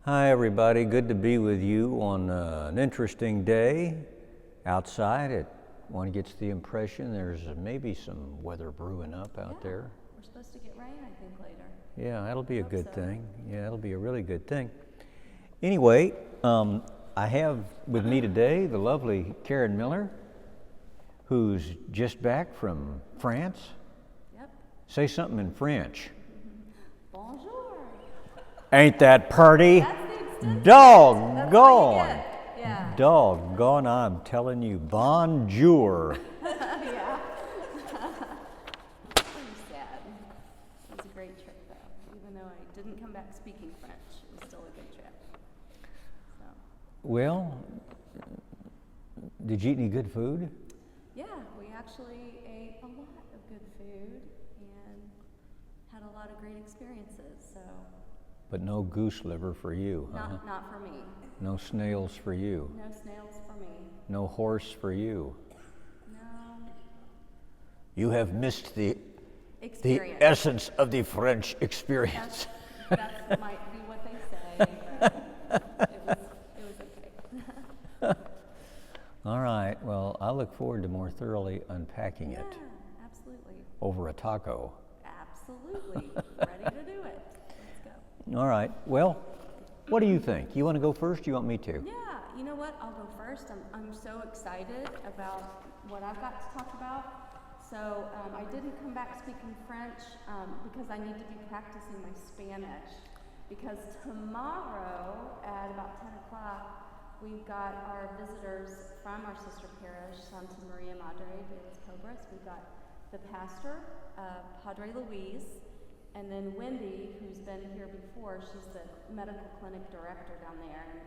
Hi everybody, good to be with you on an interesting day outside. One gets the impression there's maybe some weather brewing up out there. We're supposed to get rain, I think, later. Yeah, that'll be a Hope good so. thing. Yeah, that'll be a really good thing. Anyway, I have with me today the lovely Karen Miller, who's just back from France. Yep. Say something in French. Bonjour. Ain't that purty? That's the extent. Doggone. That's all you get. Yeah. Doggone, I'm telling you, bonjour. Yeah. Pretty sad. It was a great trip, though. Even though I didn't come back speaking French, it was still a good trip. So. Well, did you eat any good food? Yeah, we actually ate a lot of good food and had a lot of great experiences. So. But no goose liver for you, huh? Not for me. No snails for you. No snails for me. No horse for you. No. You have missed the Experience. essence of the French experience. That might be what they say, but it was okay. All right, well, I look forward to more thoroughly unpacking it Yeah, absolutely. over a taco. Absolutely. Ready to do it. Let's go. All right, well, what do you think? You want to go first? You want me to? Yeah, you know what? I'll go first. I'm so excited about what I've got to talk about. So I didn't come back speaking French because I need to be practicing my Spanish. Because tomorrow at about 10 o'clock, we've got our visitors from our sister parish, Santa Maria Madre de los Pobres. We've got the pastor, Padre Luis, and then Wendy, who's been here before. She's the medical clinic director down there. And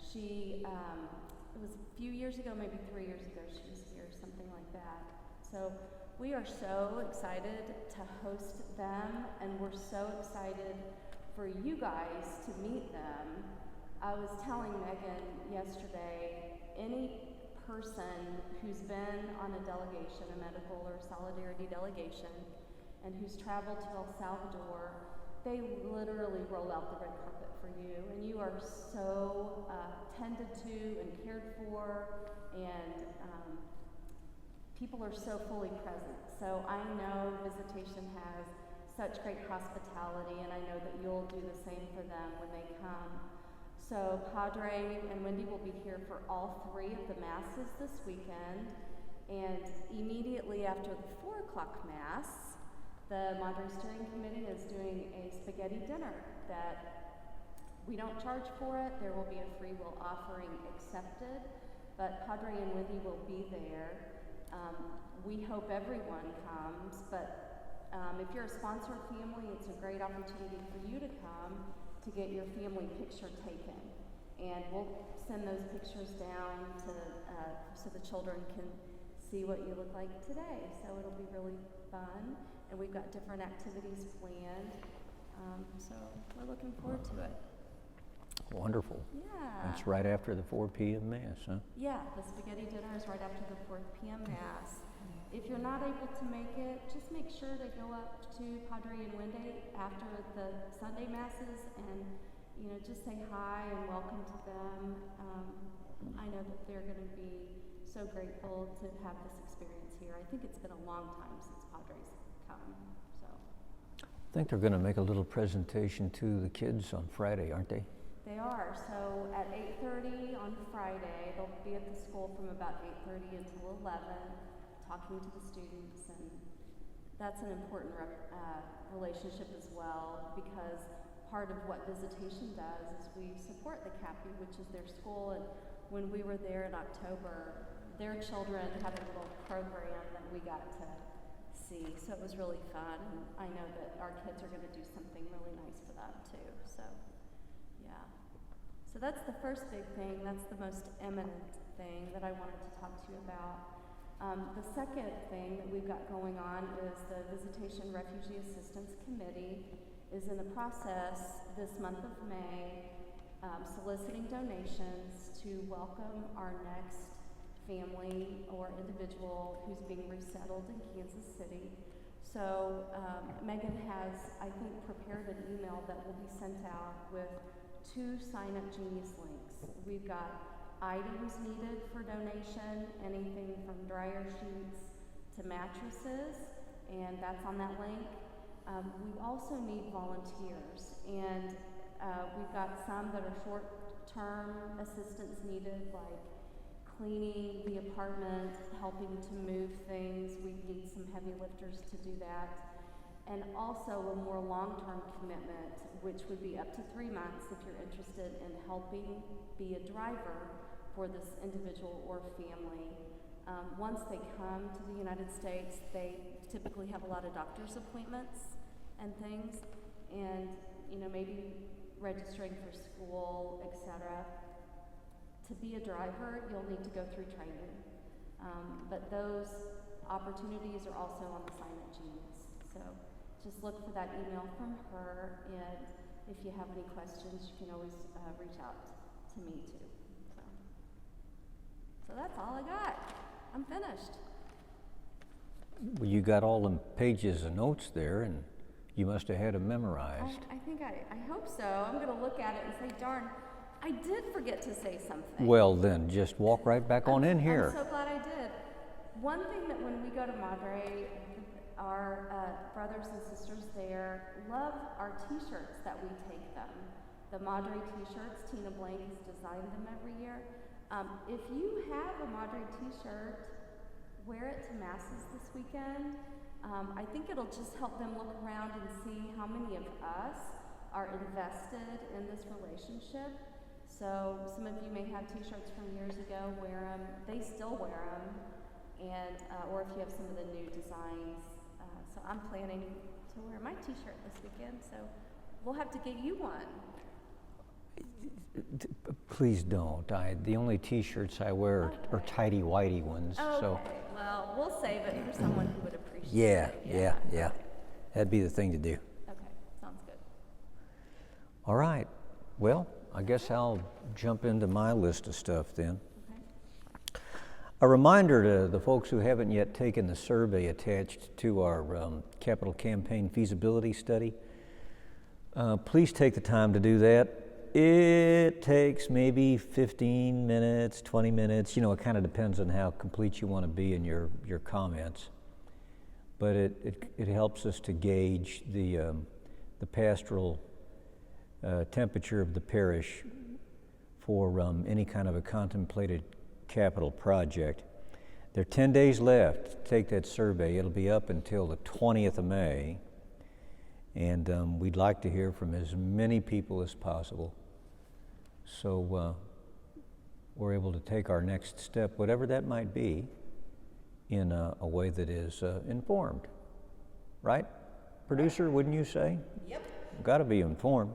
she, it was a few years ago, maybe 3 years ago, she was here, something like that. So we are so excited to host them, and we're so excited for you guys to meet them. I was telling Megan yesterday, any person who's been on a delegation, a medical or solidarity delegation, and who's traveled to El Salvador, they literally roll out the red carpet for you, and you are so tended to and cared for, and people are so fully present. So I know Visitation has such great hospitality, and I know that you'll do the same for them when they come. So Padre and Wendy will be here for all three of the masses this weekend, and immediately after the 4 o'clock mass, the Madre Steering Committee is doing a spaghetti dinner that we don't charge for it. There will be a free will offering accepted, but Padre and Wendy will be there. We hope everyone comes, but if you're a sponsor family, it's a great opportunity for you to come to get your family picture taken. And we'll send those pictures down to so the children can see what you look like today. So it'll be really fun. And we've got different activities planned. So we're looking forward to it. Wonderful. Yeah. That's right after the 4 p.m. Mass, huh? Yeah, the spaghetti dinner is right after the 4 p.m. Mass. If you're not able to make it, just make sure to go up to Padre and Wendy after the Sunday Masses and, just say hi and welcome to them. I know that they're going to be so grateful to have this experience here. I think it's been a long time since Padres come, so. I think they're going to make a little presentation to the kids on Friday, aren't they? They are. So at 8:30 on Friday, they'll be at the school from about 8:30 until 11, talking to the students, and that's an important relationship as well, because part of what Visitation does is we support the CAPI, which is their school, and when we were there in October, their children had a little program that we got to see, so it was really fun, and I know that our kids are going to do something really nice for them too, so yeah. So that's the first big thing, that's the most imminent thing that I wanted to talk to you about. The second thing that we've got going on is the Visitation Refugee Assistance Committee is in the process this month of May soliciting donations to welcome our next family or individual who's being resettled in Kansas City. So Megan has, I think, prepared an email that will be sent out with 2 sign-up Genius links. We've got items needed for donation, anything from dryer sheets to mattresses, and that's on that link. We also need volunteers, and we've got some that are short-term assistance needed, like cleaning the apartment, helping to move things. We need some heavy lifters to do that. And also a more long-term commitment, which would be up to 3 months if you're interested in helping be a driver for this individual or family. Once they come to the United States, they typically have a lot of doctor's appointments and things, and maybe registering for school, etc. To be a driver, you'll need to go through training. But those opportunities are also on the sign-up Genius. So just look for that email from her, and if you have any questions, you can always reach out to me too. So that's all I got. I'm finished. Well, you got all them pages of notes there, and you must have had them memorized. I hope so. I'm going to look at it and say, darn, I did forget to say something. Well, then just walk right back on in here. I'm so glad I did. One thing that when we go to Madre, our brothers and sisters there love our t-shirts that we take them. The Madre t-shirts, Tina Blank has designed them every year. If you have a Madre t-shirt, wear it to masses this weekend. I think it'll just help them look around and see how many of us are invested in this relationship. So some of you may have t-shirts from years ago, wear them. They still wear them. And, or if you have some of the new designs. So I'm planning to wear my t-shirt this weekend, so we'll have to get you one. Please don't. The only t-shirts I wear are tighty-whitey ones. Okay, so. Well, we'll save it for someone who would appreciate it. Yeah. That'd be the thing to do. Okay, sounds good. All right. Well, I guess I'll jump into my list of stuff then. Okay. A reminder to the folks who haven't yet taken the survey attached to our capital campaign feasibility study, please take the time to do that. It takes maybe 15 minutes, 20 minutes. It kind of depends on how complete you want to be in your comments. But it helps us to gauge the pastoral temperature of the parish for any kind of a contemplated capital project. There are 10 days left to take that survey. It'll be up until the 20th of May. And we'd like to hear from as many people as possible. So we're able to take our next step, whatever that might be, in a way that is informed. Right? Producer, wouldn't you say? Yep. Got to be informed.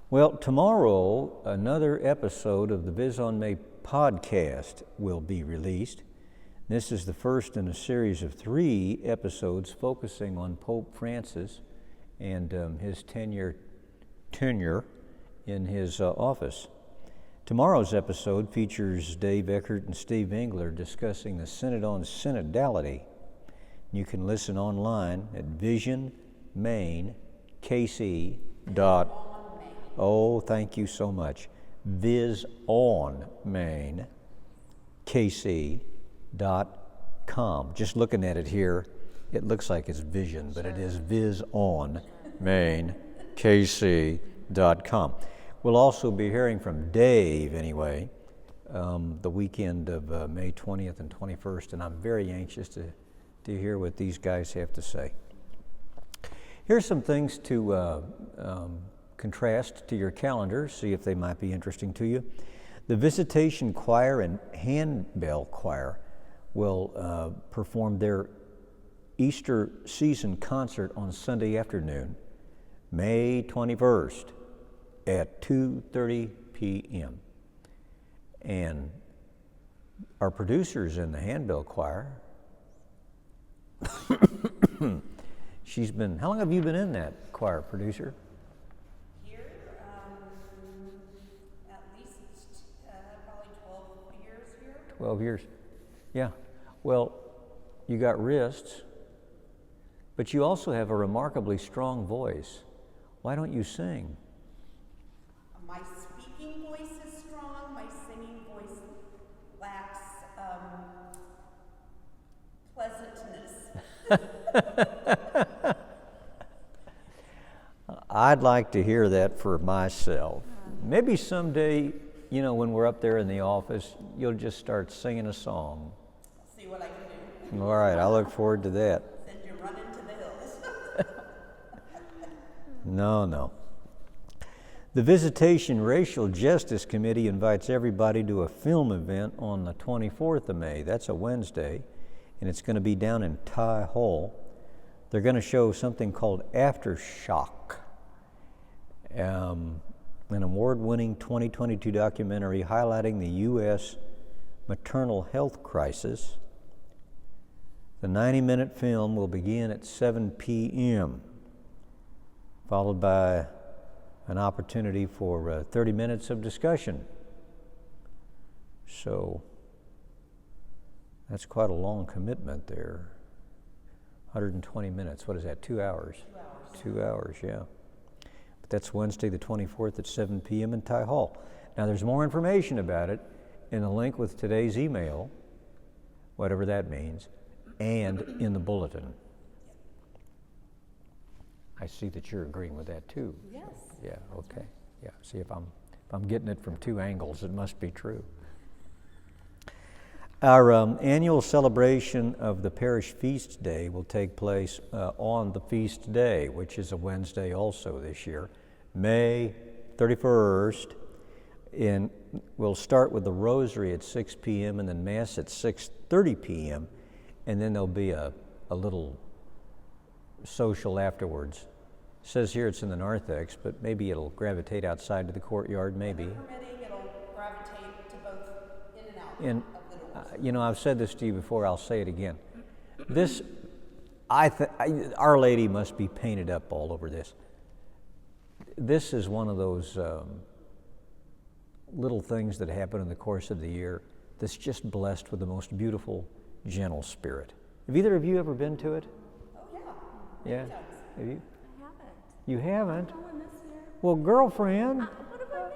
Well, tomorrow, another episode of the Viz on May podcast will be released. This is the first in a series of 3 episodes focusing on Pope Francis and his tenure in his office. Tomorrow's episode features Dave Eckert and Steve Engler discussing the Synod on Synodality. You can listen online at visionmainkc.org. Oh, thank you so much. VisOnMainKC.com. Just looking at it here, it looks like it's vision, but it is VisOnMainKC.com. We'll also be hearing from Dave, anyway, the weekend of May 20th and 21st, and I'm very anxious to hear what these guys have to say. Here's some things to contrast to your calendar, see if they might be interesting to you. The Visitation Choir and Handbell Choir will perform their Easter season concert on Sunday afternoon, May 21st at 2:30 p.m. And our producers in the Handbell Choir, how long have you been in that choir, producer? At least probably 12 years here. 12 years. Yeah. Well, you got wrists, but you also have a remarkably strong voice. Why don't you sing? I'd like to hear that for myself. Maybe someday, you know, when we're up there in the office, you'll just start singing a song. See what I can do. All right, I look forward to that. Send you running to the hills. No. The Visitation Racial Justice Committee invites everybody to a film event on the 24th of May. That's a Wednesday, and it's going to be down in Ty Hall. They're going to show something called Aftershock, an award-winning 2022 documentary highlighting the U.S. maternal health crisis. The 90-minute film will begin at 7 p.m., followed by an opportunity for 30 minutes of discussion. So that's quite a long commitment there. 120 minutes, what is that, 2 hours? 2 hours. 2 hours, yeah. But that's Wednesday the 24th at 7 p.m. in Ty Hall. Now there's more information about it in the link with today's email, whatever that means, and in the bulletin. I see that you're agreeing with that too. Yes. Yeah, okay. Yeah, see if I'm getting it from two angles, it must be true. Our annual celebration of the Parish Feast Day will take place on the feast day, which is a Wednesday also this year, May 31st. And we'll start with the Rosary at 6 p.m. and then Mass at 6:30 p.m. And then there'll be a little social afterwards. It says here it's in the narthex, but maybe it'll gravitate outside to the courtyard, maybe. Permitting, it'll gravitate to both in and out And, of the doors. you know, I've said this to you before, I'll say it again. This, Our Lady must be painted up all over this. This is one of those little things that happen in the course of the year that's just blessed with the most beautiful, gentle spirit. Have either of you ever been to it? Oh, yeah. Yeah? Have you? I haven't. You haven't? Going this year? Well, girlfriend, What have I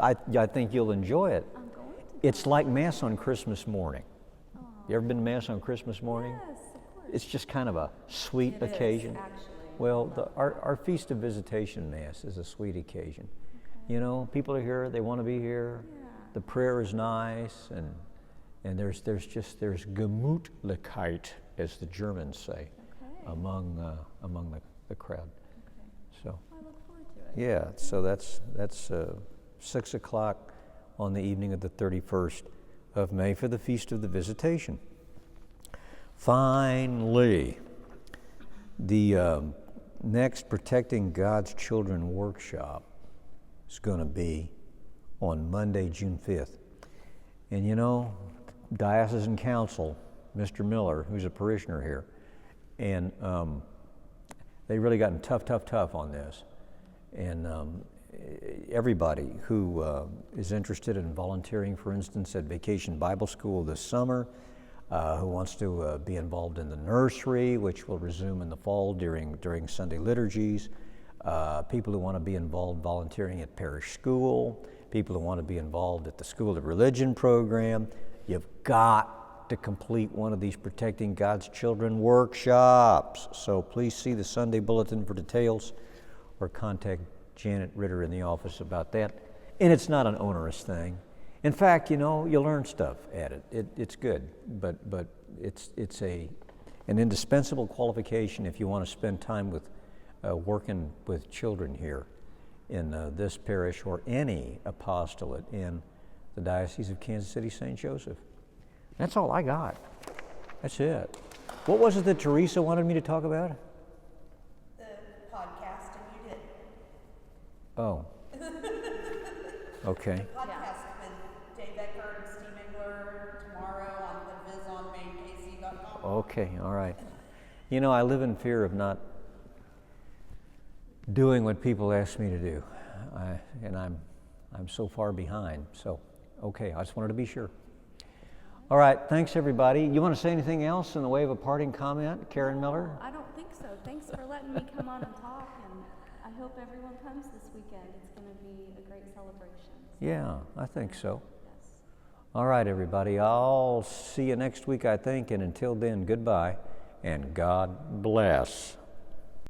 missed? I think you'll enjoy it. I'm going to. It's like Mass on Christmas morning. You ever been to Mass on Christmas morning? Yes, of course. It's just kind of a sweet It is, occasion. actually. Well, our Feast of Visitation Mass is a sweet occasion. You know, people are here, they want to be here. Yeah. The prayer is nice, and there's Gemütlichkeit, as the Germans say, Okay. among the crowd. Okay. So. I look forward to it. Yeah, so that's 6 o'clock on the evening of the 31st of May for the Feast of the Visitation. Finally, the next Protecting God's Children workshop is going to be on Monday, June 5th. And you know, Diocesan Council, Mr. Miller, who's a parishioner here, and they really gotten tough on this. And everybody who is interested in volunteering, for instance, at Vacation Bible School this summer, who wants to be involved in the nursery, which will resume in the fall during Sunday liturgies, people who want to be involved volunteering at parish school, people who want to be involved at the School of Religion program, you've got to complete one of these Protecting God's Children workshops. So please see the Sunday Bulletin for details, or contact Janet Ritter in the office about that. And it's not an onerous thing. In fact, you know, you learn stuff at it. It's good, but it's an indispensable qualification if you want to spend time with working with children here in this parish or any apostolate in the Diocese of Kansas City, St. Joseph. That's all I got. That's it. What was it that Teresa wanted me to talk about? The podcast, and you did. Oh. Okay. Podcast with Dave Ecker and Steve Engler tomorrow on the VizOnMainKC.com. Okay, all right. You know, I live in fear of not doing what people ask me to do, and I'm so far behind. So, okay, I just wanted to be sure. All right, thanks everybody. You want to say anything else in the way of a parting comment, Karen Miller? I don't think so. Thanks for letting me come on and talk, and I hope everyone comes this weekend. It's going to be a great celebration. Yeah, I think so. Yes. All right, everybody. I'll see you next week, I think, and until then, goodbye. and God bless.